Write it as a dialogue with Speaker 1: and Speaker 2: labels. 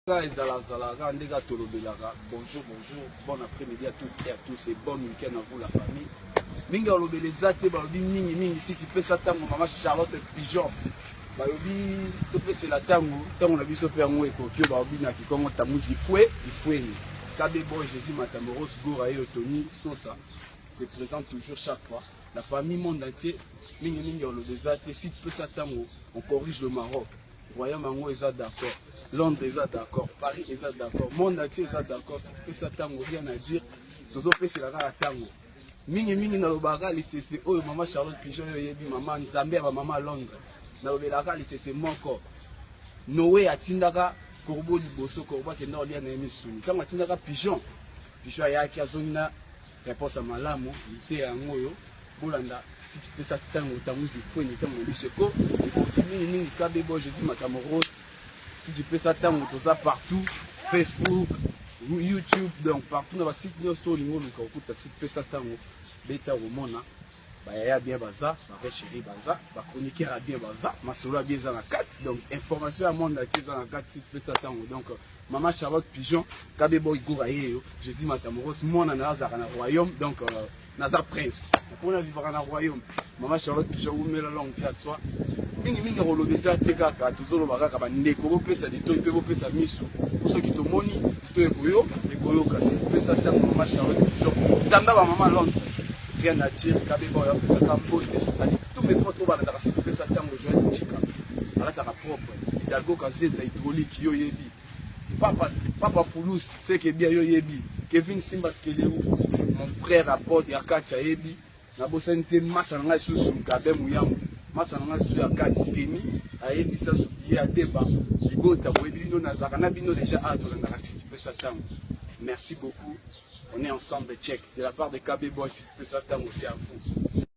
Speaker 1: Bonjour, bon après-midi à toutes et à tous et bon week-end à vous la famille. Minga olobele zate balobi mingi si tu peux ça tango maman Charlotte Pigeon. Balobi to pe c'est la tango na biso pe ngo ekokio balobi na kikongo tamuzi ifweni. Kabe boy Jésus Matamoros Gora et Tony Sosa se présente toujours chaque fois. La famille monde entier mingi olobele zate si tu peux ça tango on corrige le Maroc. Royaume Ango est d'accord, Londres est d'accord, Paris est d'accord, monde entier est d'accord. Si ça tango rien à dire, tous autres c'est la tango. Mingi na lobaga lisese oyo maman Charlotte Pigeon yebi maman Nzambe ba maman Londres. Na lobelaka lisese moko. Noé atindaka korbo liboso korbo kenda olia na emisuni. Kama atindaka Pigeon ayaki azonina réponse à malamu ite yango yo. Bolanda si tu peux ça tango tamuzi fweni tango biseko mingi kabe bo Jésus Matamoros si tu peux ça tango tout ça partout Facebook YouTube donc partout dans la site nos story ngolu ka okuta si tu peux ça tango beta romona ba ya bien baza ba chéri baza ba chroniqueur a bien baza masolo a bien za na 4 donc information à monde entier za na 4 si tu peux ça tango donc maman Charlotte Pigeon kabe bo igora yeyo Jésus Matamoros mona na azara na royaume donc Nazar Prince. Pour la vivre dans le royaume. Maman Charlotte Pigeon ou mela longue fiat soit. Mingi rolobeza teka ka tuzolo baka ba ndeko pesa de to pe pesa misu. Pour ceux qui te moni to ekoyo kasi pesa tango maman Charlotte Pigeon. Zamba ba maman Londres. Rien à dire kabe bo ya pesa kambo déjà sali. Tout mes potes ba na kasi pesa tango joie chika. Ala ta propre. Hidalgo kazeza hydraulique yo yebi. Papa Foulous, c'est que bien yo yebi. Kevin Simba Skeleu, mon frère à Port Yakacha yebi. Na bosante masanga susu kabe muyamu. Masanga susu yakati teni. Ayebi sa subi ya deba. Libota boyebi bino na zakana bino déjà ato na kasi pesa tango. Merci beaucoup. On est ensemble, check. De la part de KB Boy, si tu peux ça tango, c'est à vous.